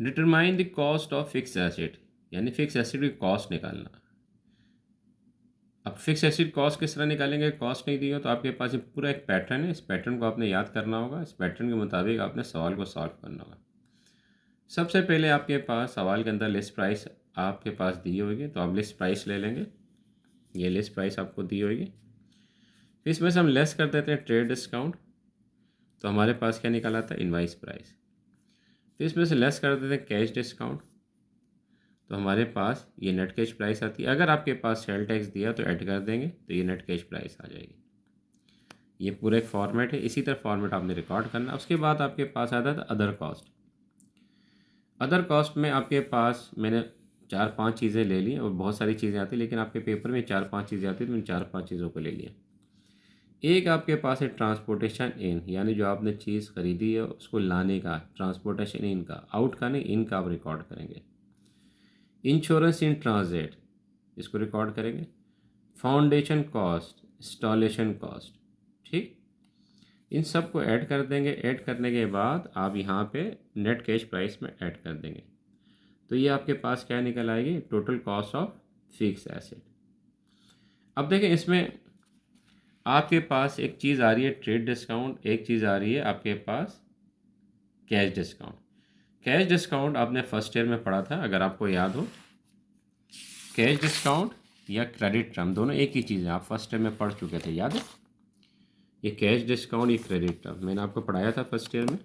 Determine the cost of fix asset, यानी fix asset की cost निकालना। अब फिक्स एसेट कॉस्ट किस तरह निकालेंगे, कॉस्ट नहीं दी हो तो आपके पास ये पूरा एक पैटर्न है, इस पैटर्न को आपने याद करना होगा, इस पैटर्न के मुताबिक आपने सवाल को सॉल्व करना होगा। सबसे पहले आपके पास सवाल के अंदर लिस्ट प्राइस आपके पास दी होगी, तो आप लिस्ट प्राइस ले लेंगे, ये लिस्ट प्राइस आपको दी होगी। फिर इसमें से हम लेस कर देते हैं ट्रेड डिस्काउंट, तो हमारे पास क्या निकल आता है, इनवाइस प्राइस। फिर इसमें से लेस कर देते हैं कैश डिस्काउंट, तो हमारे पास ये नेट कैश प्राइस आती है। अगर आपके पास सेल टैक्स दिया तो ऐड कर देंगे तो ये नेट कैश प्राइस आ जाएगी। ये पूरा एक फॉर्मेट है, इसी तरह फॉर्मेट आपने रिकॉर्ड करना। उसके बाद आपके पास आता था अदर कॉस्ट। अदर कॉस्ट में आपके पास मैंने 4-5 चीज़ें ले ली, और बहुत सारी चीज़ें आती, लेकिन आपके पेपर में 4-5 चीज़ें आती, तो मैंने 4-5 चीज़ों को ले लिया। एक आपके पास है ट्रांसपोर्टेशन इन, यानी जो आपने चीज़ खरीदी है उसको लाने का ट्रांसपोर्टेशन इन का, आउट का नहीं, इन का आप रिकॉर्ड करेंगे। इंश्योरेंस इन ट्रांजिट, इसको रिकॉर्ड करेंगे। फाउंडेशन कॉस्ट, इंस्टॉलेशन कॉस्ट, ठीक, इन सब को ऐड कर देंगे। ऐड करने के बाद आप यहाँ पे नेट कैश प्राइस में ऐड कर देंगे, तो ये आपके पास क्या निकल आएगी, total cost of fix asset. अब देखें, इसमें आपके पास एक चीज़ आ रही है ट्रेड डिस्काउंट, एक चीज़ आ रही है आपके पास कैश डिस्काउंट। कैश डिस्काउंट आपने फर्स्ट ईयर में पढ़ा था, अगर आपको याद हो। कैश डिस्काउंट या क्रेडिट टर्म दोनों एक ही चीज़ है, आप फर्स्ट ईयर में पढ़ चुके थे, याद है। ये कैश डिस्काउंट, ये क्रेडिट टर्म मैंने आपको पढ़ाया था फर्स्ट ईयर में।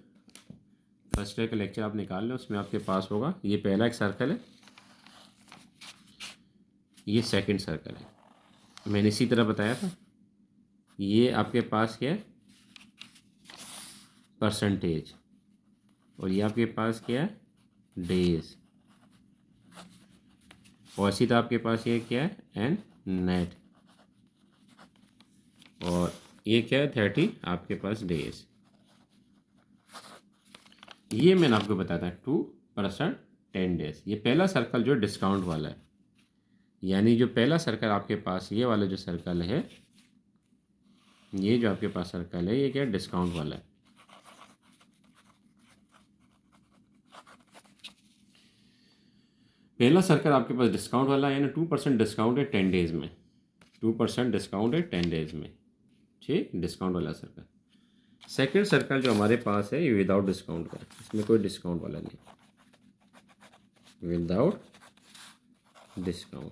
फर्स्ट ईयर का लेक्चर आप निकाल लें, उसमें आपके पास होगा। ये पहला एक सर्कल है, ये सेकंड सर्कल है, मैंने इसी तरह बताया था। ये आपके पास क्या है, परसेंटेज, और ये आपके पास क्या है, डेज, और इसी तरह आपके पास ये क्या है, एन नेट, और ये क्या है, 30 आपके पास डेज। ये मैंने आपको बताया था 2% 10 डेज। ये पहला सर्कल जो डिस्काउंट वाला है, यानी जो पहला सर्कल आपके पास, ये वाला जो सर्कल है, ये जो आपके पास सर्कल है, ये क्या है, डिस्काउंट वाला है। पहला सर्कल आपके पास डिस्काउंट वाला है, यानी 2% डिस्काउंट है 10 डेज में, 2% डिस्काउंट है 10 डेज में, ठीक, डिस्काउंट वाला सर्कल। सेकंड सर्कल जो हमारे पास है, ये विदाउट डिस्काउंट का है, इसमें कोई डिस्काउंट वाला नहीं, विदाउट डिस्काउंट,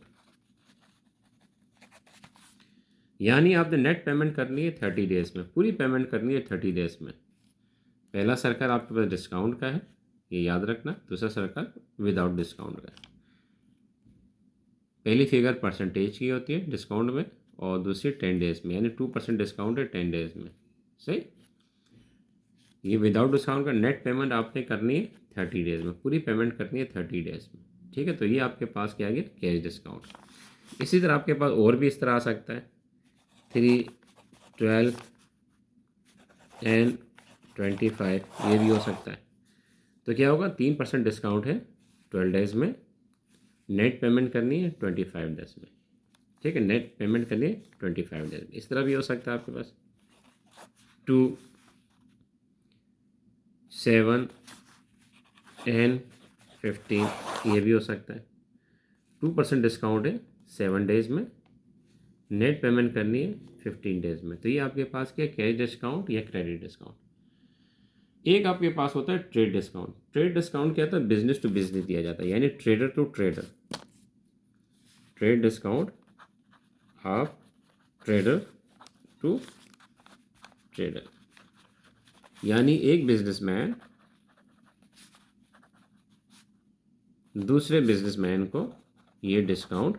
यानी आपने नेट पेमेंट करनी है 30 डेज में, पूरी पेमेंट करनी है 30 डेज में। पहला सर्कल आपके पास डिस्काउंट का है, ये याद रखना। दूसरा सर्कल विदाउट डिस्काउंट का है। पहली फिगर परसेंटेज की होती है डिस्काउंट में, और दूसरी 10 डेज में, यानी 2% डिस्काउंट है 10 डेज में, सही। ये विदाउट डिस्काउंट का नेट पेमेंट आपने करनी है 30 डेज में, पूरी पेमेंट करनी है 30 डेज में, ठीक है। तो ये आपके पास क्या आ गया, कैश डिस्काउंट। इसी तरह आपके पास और भी इस तरह आ सकता है, 3, 12 एंड 25, ये भी हो सकता है। तो क्या होगा, 3% डिस्काउंट है 12 डेज में, नेट पेमेंट करनी है 25 डेज में, ठीक है, नेट पेमेंट करनी है 25 डेज में। इस तरह भी हो सकता है आपके पास 2, 7 एंड 15, ये भी हो सकता है। 2% डिस्काउंट है 7 डेज में, नेट पेमेंट करनी है 15 डेज में। तो ये आपके पास क्या, कैश डिस्काउंट या क्रेडिट डिस्काउंट। एक आपके पास होता है ट्रेड डिस्काउंट। ट्रेड डिस्काउंट क्या होता है, बिजनेस टू बिजनेस दिया जाता है, यानी trader to trader. Trade discount of trader to trader, यानी एक बिजनेसमैन दूसरे बिजनेसमैन को ये डिस्काउंट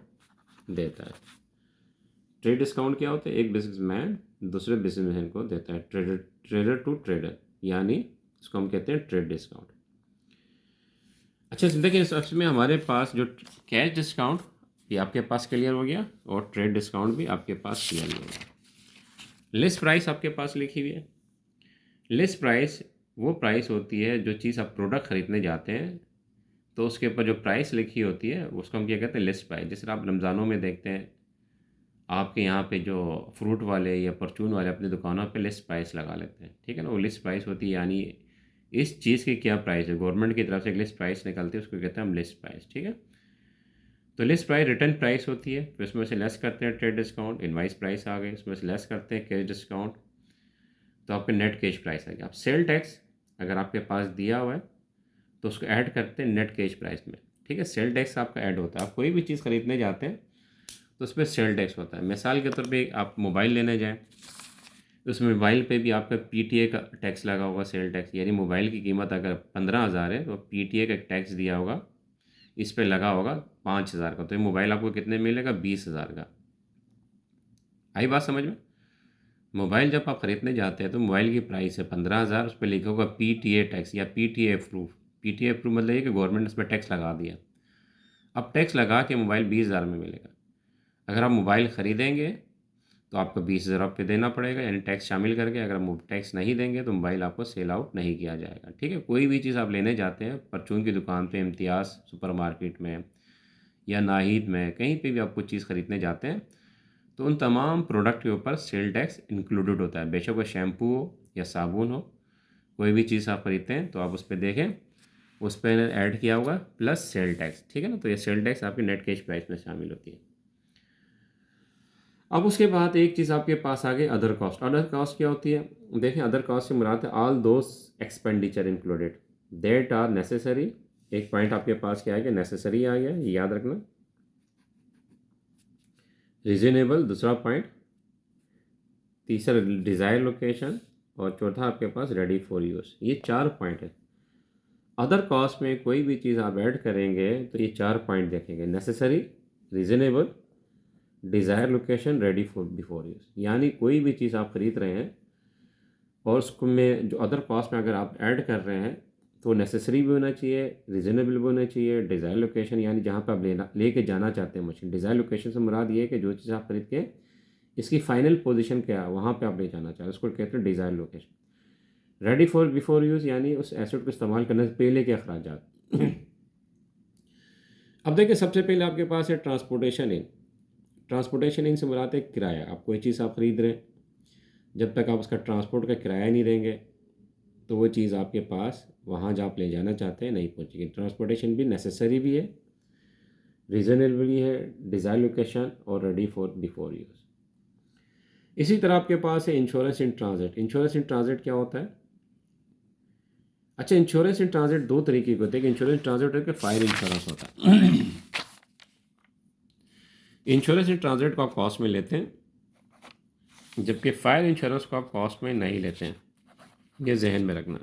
देता है। ट्रेड डिस्काउंट क्या होता है, एक बिजनेसमैन दूसरे बिजनेसमैन को देता है, ट्रेडर टू ट्रेडर, यानी इसको हम कहते हैं ट्रेड डिस्काउंट। अच्छा, देखिए इसमें हमारे पास जो कैश डिस्काउंट, ये आपके पास क्लियर हो गया, और ट्रेड डिस्काउंट भी आपके पास क्लियर हो गया। लिस्ट प्राइस आपके पास लिखी हुई है। लिस्ट प्राइस वो प्राइस होती है, जो चीज़ आप प्रोडक्ट खरीदने जाते हैं तो उसके ऊपर जो प्राइस लिखी होती है उसको हम क्या कहते हैं, लिस्ट प्राइस। जैसे आप रमज़ानों में देखते हैं, आपके यहाँ पे जो फ्रूट वाले या परचून वाले अपनी दुकानों पे लिस्ट प्राइस लगा लेते हैं, ठीक है ना, वो लिस्ट प्राइस होती है, यानी इस चीज़ की क्या प्राइस है, गवर्नमेंट की तरफ से एक लिस्ट प्राइस निकलती है, उसको कहते हैं हम लिस्ट प्राइस। ठीक है, तो लिस्ट प्राइस रिटर्न प्राइस होती है, फिर उसमें से लेस करते हैं ट्रेड डिस्काउंट, इनवाइस प्राइस आ गई, उसमें से लेस करते हैं कैश डिस्काउंट, तो आपके नेट कैश प्राइस आ गया। अब सेल टैक्स अगर आपके पास दिया हुआ है तो उसको ऐड करते हैं नेट कैश प्राइस में। ठीक है, सेल टैक्स आपका ऐड होता है। आप कोई भी चीज़ खरीदने जाते हैं तो उस पर सेल टैक्स होता है। मिसाल के तौर पे आप मोबाइल लेने जाएं तो उस मोबाइल पे भी आपका पीटीए का टैक्स लगा होगा, सेल टैक्स, यानी मोबाइल की कीमत अगर 15,000 है तो पीटीए का टैक्स दिया होगा, इस पे लगा होगा 5,000 का, तो ये मोबाइल आपको कितने मिलेगा, 20,000 का। आई बात समझ में? मोबाइल जब आप ख़रीदने जाते हैं तो मोबाइल की प्राइस है 15,000, उस पर लिखा होगा पीटीए टैक्स या पीटीए अप्रूव। पीटीए अप्रूव मतलब ये कि गवर्नमेंट ने उस पर टैक्स लगा दिया। अब टैक्स लगा के मोबाइल 20,000 में मिलेगा। अगर आप मोबाइल ख़रीदेंगे तो आपको 20,000 रुपये देना पड़ेगा, यानी टैक्स शामिल करके। अगर आप टैक्स नहीं देंगे तो मोबाइल आपको सेल आउट नहीं किया जाएगा। ठीक है, कोई भी चीज़ आप लेने जाते हैं परचून की दुकान पे, इम्तियाज़ सुपरमार्केट में या नाहिद में, कहीं पे भी आप कुछ चीज़ ख़रीदने जाते हैं तो उन तमाम प्रोडक्ट के ऊपर सेल टैक्स इंक्लूडेड होता है। बेशक वो शैम्पू हो या साबुन हो, कोई भी चीज़ आप ख़रीदते हैं तो आप उस पर देखें, उस पर ऐड किया होगा प्लस सेल टैक्स। ठीक है ना, तो ये सेल टैक्स आपकी नेट कैश प्राइस में शामिल होती है। अब उसके बाद एक चीज़ आपके पास आ गई अदर कॉस्ट। अदर कॉस्ट क्या होती है? देखें, अदर कॉस्ट से मुराद है all those expenditure included that are necessary. एक पॉइंट आपके पास क्या आ गया, नेसेसरी आ गया, ये याद रखना। रीजनेबल दूसरा पॉइंट, तीसरा डिज़ायर लोकेशन, और चौथा आपके पास रेडी फॉर यूज़। ये 4 पॉइंट है। अदर कॉस्ट में कोई भी चीज़ आप ऐड करेंगे तो ये 4 पॉइंट देखेंगे, necessary, reasonable, desire location, ready for before use. यानी कोई भी चीज़ आप ख़रीद रहे हैं और उसको में जो अदर कॉस्ट में अगर आप ऐड कर रहे हैं तो नेसेसरी भी होना चाहिए, रीज़नेबल भी होना चाहिए, डिज़ायर लोकेशन यानी जहाँ पे आप लेके जाना चाहते हैं मशीन। डिज़ायर लोकेशन से मुराद ये है कि जो चीज़ आप खरीद के इसकी फाइनल पोजीशन क्या है वहाँ पे आप ले जाना चाहते हैं, उसको कहते हैं desire location. Ready for before use यानी उस एसेट को इस्तेमाल करने से पहले के अखराजात। अब देखिए, सबसे पहले आपके पास है ट्रांसपोर्टेशन इन। ट्रांसपोर्टेशन इन से मुराद है किराया। आप कोई चीज़ आप ख़रीद रहे हैं, जब तक आप उसका ट्रांसपोर्ट का किराया नहीं देंगे तो वो चीज़ आपके पास वहाँ जहाँ आप ले जाना चाहते हैं नहीं पहुँचेगी। ट्रांसपोर्टेशन भी नेसेसरी भी है, रीज़नेबल भी है, डिज़ायर लोकेशन और रेडी फॉर बिफोर यूज़। इसी तरह आपके पास है insurance in transit. Insurance in transit क्या होता है? अच्छा, इंश्योरेंस इन ट्रांजिट दो तरीके के होते हैं। इंश्योरेंस ट्रांजिट है कि फायर इंश्योरेंस होता है। इंश्योरेंस इन ट्रांजिट को आप कॉस्ट में लेते हैं, जबकि फायर इंश्योरेंस को आप कॉस्ट में नहीं लेते हैं। ये जहन में रखना।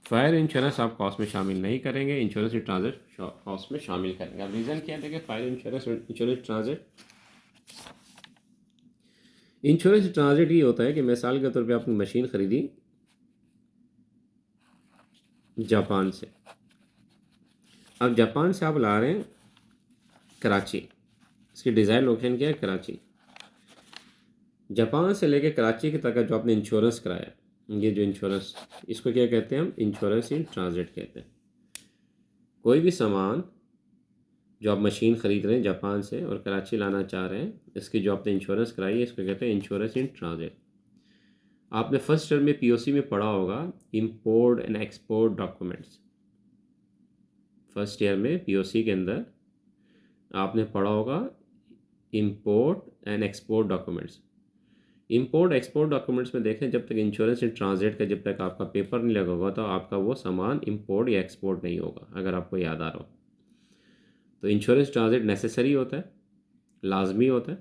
फायर इंश्योरेंस आप कॉस्ट में शामिल नहीं करेंगे, इंश्योरेंस इन ट्रांजिट कॉस्ट में शामिल करेंगे। अब रीज़न क्या है? देखिए, fire insurance, insurance transit, insurance transit ये होता है कि मिसाल के तौर पे आपने मशीन ख़रीदी जापान से। अब जापान से आप ला रहे हैं कराची, इसकी डिज़ायर लोकेशन क्या है? कराची। जापान से लेके कराची के तक का जो आपने इंश्योरेंस कराया, ये जो इंश्योरेंस, इसको क्या कहते हैं हम? इंश्योरेंस इन ट्रांजिट कहते हैं। कोई भी सामान जो आप मशीन ख़रीद रहे हैं जापान से और कराची लाना चाह रहे हैं, इसकी जो आपने इंश्योरेंस कराई है, इसको कहते हैं इंश्योरेंस इन ट्रांजिट। आपने फर्स्ट ईयर में पीओसी में पढ़ा होगा import and export documents. First year में पीओसी के अंदर आपने पढ़ा होगा import and export documents. Import export documents में देखें, जब तक इंश्योरेंस इन ट्रांजिट का जब तक आपका पेपर नहीं लगा होगा तो आपका वो सामान इंपोर्ट या एक्सपोर्ट नहीं होगा, अगर आपको याद आ रहा हो। तो इंश्योरेंस ट्रांजिट नेसेसरी होता है, लाजमी होता है।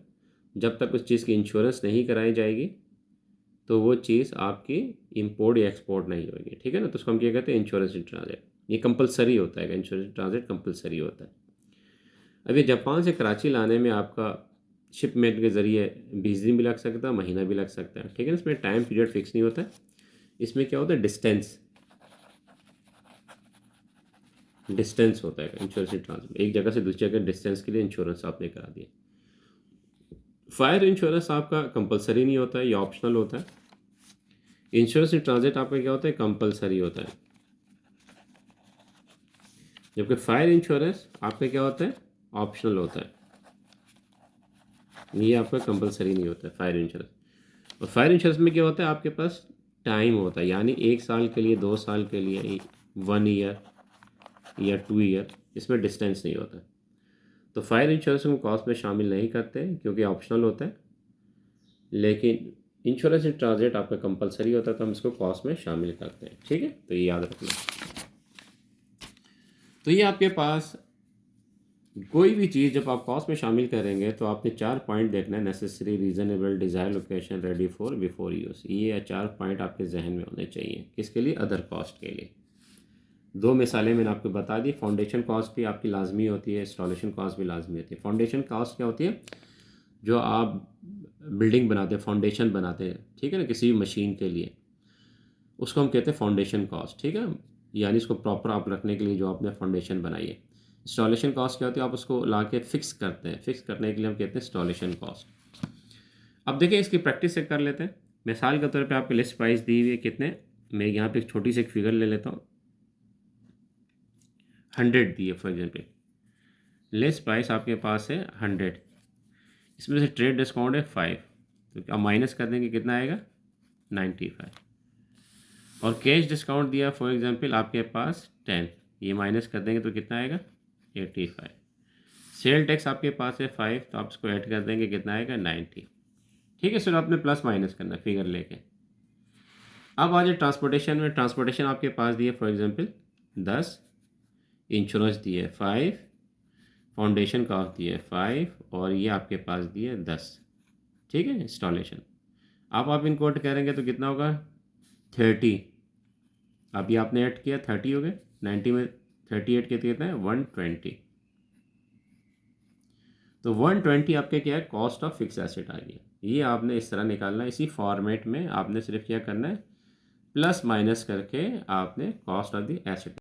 जब तक उस चीज़ की इंश्योरेंस नहीं कराई जाएगी तो वो चीज़ आपकी इंपोर्ट या एक्सपोर्ट नहीं होगी। ठीक है ना, तो उसको हम क्या कहते हैं? Insurance in transit. ये कंपलसरी होता है, इंश्योरेंस ट्रांजिट कंपलसरी होता है। अब ये जापान से कराची लाने में आपका शिपमेंट के ज़रिए 20 दिन भी लग सकता है, महीना भी लग सकता है। ठीक है ना, इसमें टाइम पीरियड फिक्स नहीं होता है। इसमें क्या होता है? डिस्टेंस, डिस्टेंस होता है इंश्योरेंस ट्रांसफर। एक जगह से दूसरी जगह डिस्टेंस के लिए इंश्योरेंस आपने करा दिया। फायर इंश्योरेंस आपका कंपलसरी नहीं होता है, ये ऑप्शनल होता है। इंश्योरेंस इन ट्रांजिट आपका क्या होता है? कंपलसरी होता है। जबकि फायर इंश्योरेंस आपका क्या होता है? ऑप्शनल होता है। ये आपका कंपलसरी नहीं होता है फायर इंश्योरेंस। और फायर इंश्योरेंस में क्या होता है? आपके पास टाइम होता है, यानी 1 साल के लिए, 2 साल के लिए, 1 ईयर या 2 ईयर, इसमें डिस्टेंस नहीं होता। तो फायर इंश्योरेंस को कॉस्ट में शामिल नहीं करते क्योंकि ऑप्शनल होता है, लेकिन इंश्योरेंस इन ट्रांजिट आपका कंपलसरी होता है, तो हम इसको कॉस्ट में शामिल करते हैं। ठीक है, तो ये याद रखना। तो ये आपके पास कोई भी चीज़ जब आप कॉस्ट में शामिल करेंगे तो आपने 4 पॉइंट देखना है, necessary, reasonable, desire, location, ready for, before use. ये 4 पॉइंट आपके जहन में होने चाहिए। किसके लिए? अदर कॉस्ट के लिए। 2 मिसालें मैंने आपको बता दी। फाउंडेशन कॉस्ट भी आपकी लाजमी होती है, इंस्टॉलेशन कॉस्ट भी लाजमी होती है। फाउंडेशन कॉस्ट क्या होती है? जो आप बिल्डिंग बनाते हैं, फाउंडेशन बनाते हैं, ठीक है ना, किसी भी मशीन के लिए, उसको हम कहते हैं फाउंडेशन कॉस्ट। ठीक है, यानी इसको प्रॉपर आप रखने के लिए जो आपने फाउंडेशन बनाई है। इंस्टॉलेशन कॉस्ट क्या होती है? आप उसको ला के फिक्स करते हैं, फिक्स करने के लिए हम कहते हैं इंस्टॉलेशन कॉस्ट। अब देखिए, इसकी प्रैक्टिस से कर लेते हैं। मिसाल के तौर पे आपकी लिस्ट प्राइस दी हुई है कितने, मैं यहाँ पे एक छोटी सी एक फिगर ले लेता हूँ, 100 दी है फॉर एग्जाम्पल। लिस्ट प्राइस आपके पास है 100, इसमें से ट्रेड डिस्काउंट है 5, तो आप माइनस कर देंगे, कितना आएगा? 95। और कैश डिस्काउंट दिया फॉर एग्जांपल आपके पास 10, ये माइनस कर देंगे तो कितना आएगा? 85। सेल टैक्स आपके पास है 5, तो आप इसको ऐड कर देंगे, कितना आएगा? 90। ठीक है सर, आपने प्लस माइनस करना है फिगर लेके। अब आ जाए ट्रांसपोर्टेशन में। ट्रांसपोर्टेशन आपके पास दिए फॉर एग्जांपल 10, इंश्योरेंस दिए 5, फाउंडेशन कॉस्ट दिए 5, और ये आपके पास दिए 10। ठीक है, इंस्टॉलेशन। अब आप इनको ऐड करेंगे तो कितना होगा? 30। अब ये आपने ऐड किया, 30 हो गए, 90 में 38 के कितना है? 120। तो 120 आपके क्या है? कॉस्ट ऑफ फिक्स एसेट आ गया। ये आपने इस तरह निकालना है, इसी फॉर्मेट में आपने सिर्फ क्या करना है, प्लस माइनस करके आपने कॉस्ट ऑफ द एसेट